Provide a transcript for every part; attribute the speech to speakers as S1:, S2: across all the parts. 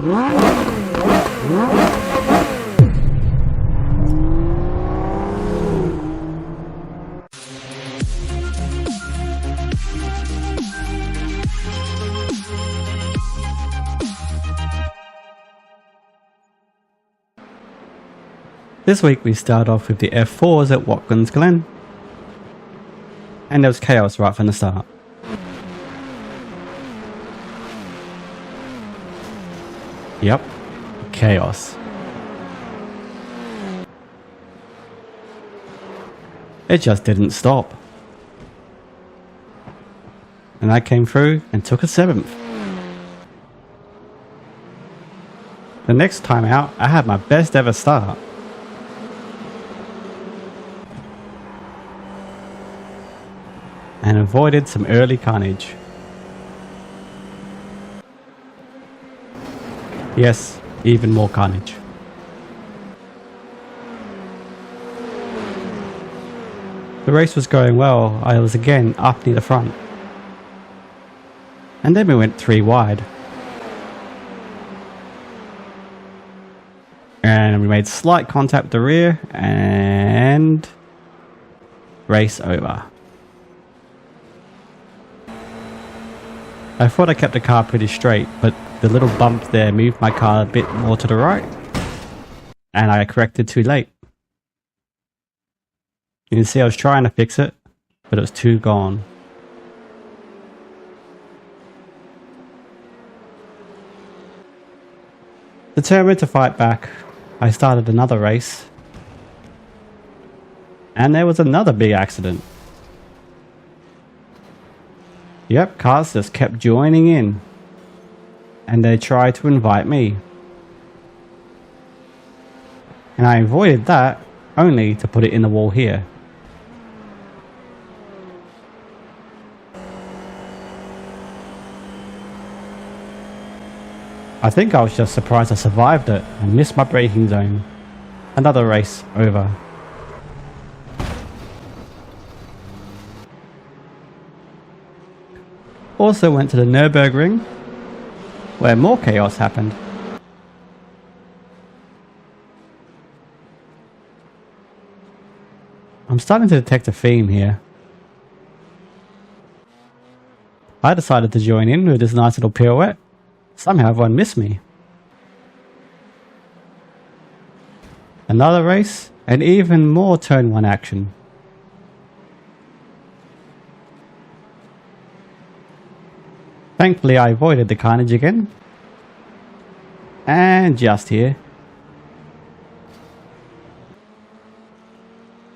S1: This week we start off with the F4s at Watkins Glen, and there was chaos right from the start. Yep, chaos. It just didn't stop. And I came through and took a 7th. The next time out, I had my best ever start. And avoided some early carnage. Yes, even more carnage. The race was going well. I was again up near the front. And then we went 3 wide. And we made slight contact with the rear and race over. I thought I kept the car pretty straight, but the little bump there moved my car a bit more to the right, and I corrected too late. You can see I was trying to fix it, but it was too gone. Determined to fight back, I started another race, and there was another big accident. Yep, cars just kept joining in, and they tried to invite me. And I avoided that only to put it in the wall here. I think I was just surprised I survived it and missed my braking zone. Another race over. Also went to the Nürburgring, where more chaos happened. I'm starting to detect a theme here. I decided to join in with this nice little pirouette. Somehow everyone missed me. Another race, and even more turn 1 action. Thankfully I avoided the carnage again. And just here.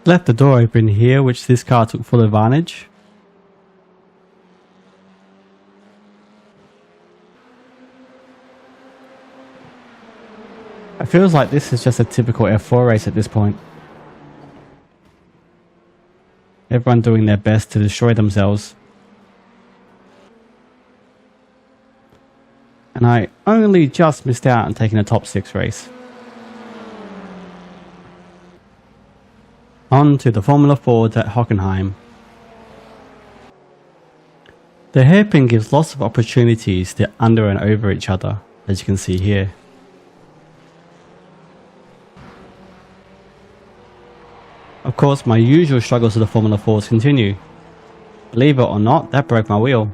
S1: Left the door open here, which this car took full advantage. It feels like this is just a typical F4 race at this point. Everyone doing their best to destroy themselves. And I only just missed out on taking a top 6 race. On to the Formula Fords at Hockenheim. The hairpin gives lots of opportunities to under and over each other, as you can see here. Of course, my usual struggles with the Formula Fords continue. Believe it or not, that broke my wheel.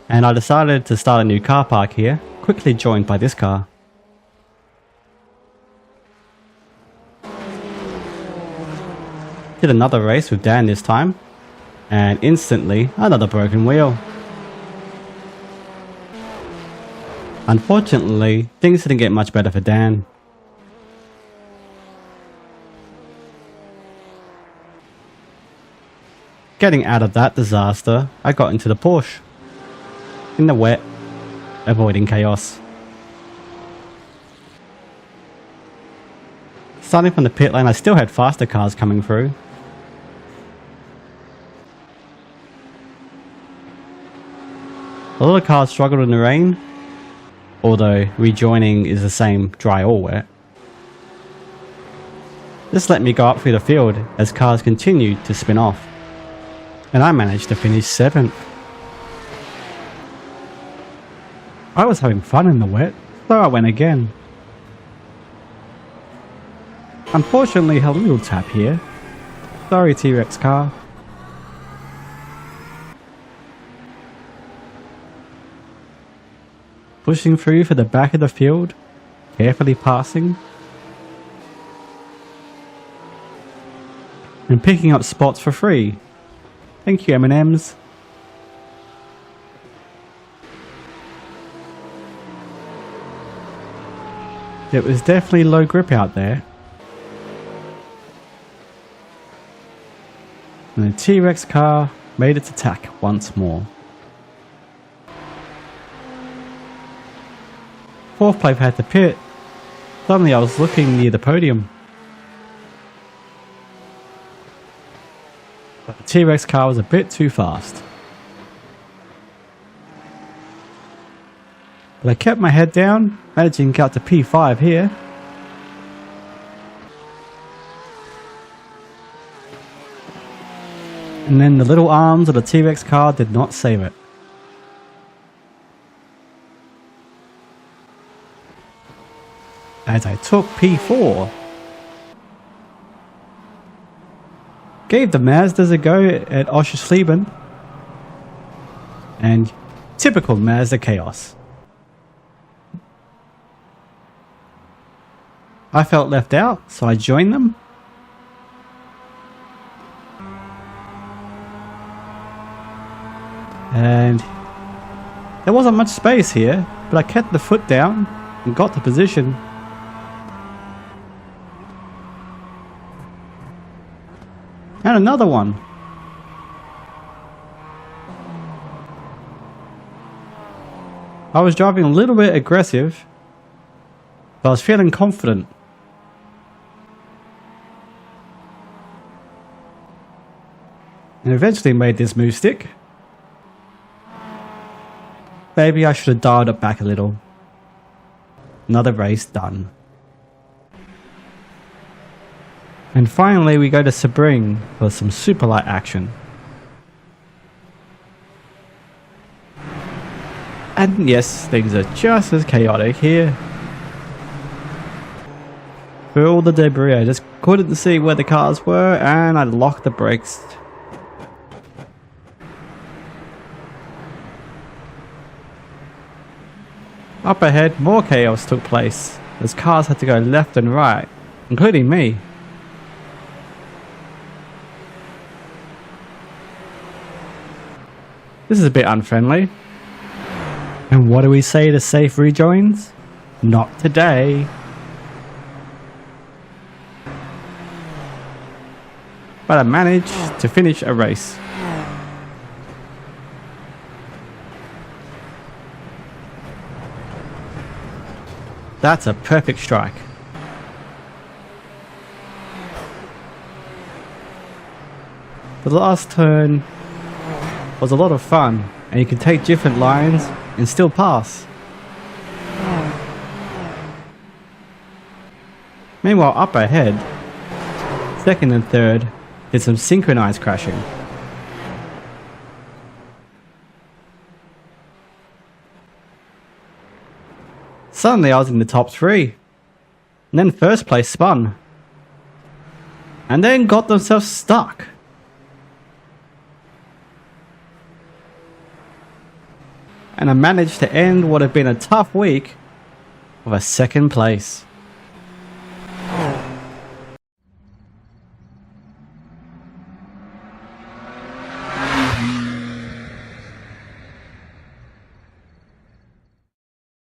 S1: And I decided to start a new car park here, quickly joined by this car. Did another race with Dan this time, and instantly another broken wheel. Unfortunately, things didn't get much better for Dan. Getting out of that disaster, I got into the Porsche. In the wet, avoiding chaos. Starting from the pit lane, I still had faster cars coming through. A lot of cars struggled in the rain, although rejoining is the same dry or wet. This let me go up through the field as cars continued to spin off. and I managed to finish 7th. I was having fun in the wet, so I went again. Unfortunately, a little tap here. Sorry, T-Rex car. Pushing through for the back of the field, carefully passing, and picking up spots for free. Thank you, M&Ms. It was definitely low grip out there. And the T-Rex car made its attack once more. 4th place had to pit. Suddenly I was looking near the podium. But the T-Rex car was a bit too fast. But I kept my head down, managing to get up to P5 here. And then the little arms of the T-Rex car did not save it. As I took P4. Gave the Mazdas a go at Oschersleben. And typical Mazda chaos. I felt left out, so I joined them. And there wasn't much space here, but I kept the foot down and got the position. And another one. I was driving a little bit aggressive, but I was feeling confident. And eventually made this move stick. Maybe I should have dialed it back a little. Another race done. And finally we go to Sebring for some super light action. And yes, things are just as chaotic here. For all the debris, I just couldn't see where the cars were and I locked the brakes. Up ahead, more chaos took place, as cars had to go left and right, including me. This is a bit unfriendly. And what do we say to safe rejoins? Not today. But I managed to finish a race. That's a perfect strike. The last turn was a lot of fun, and you can take different lines and still pass. Meanwhile, up ahead, second and third did some synchronized crashing. Suddenly I was in the top 3, and then first place spun, and then got themselves stuck. And I managed to end what had been a tough week with a second place.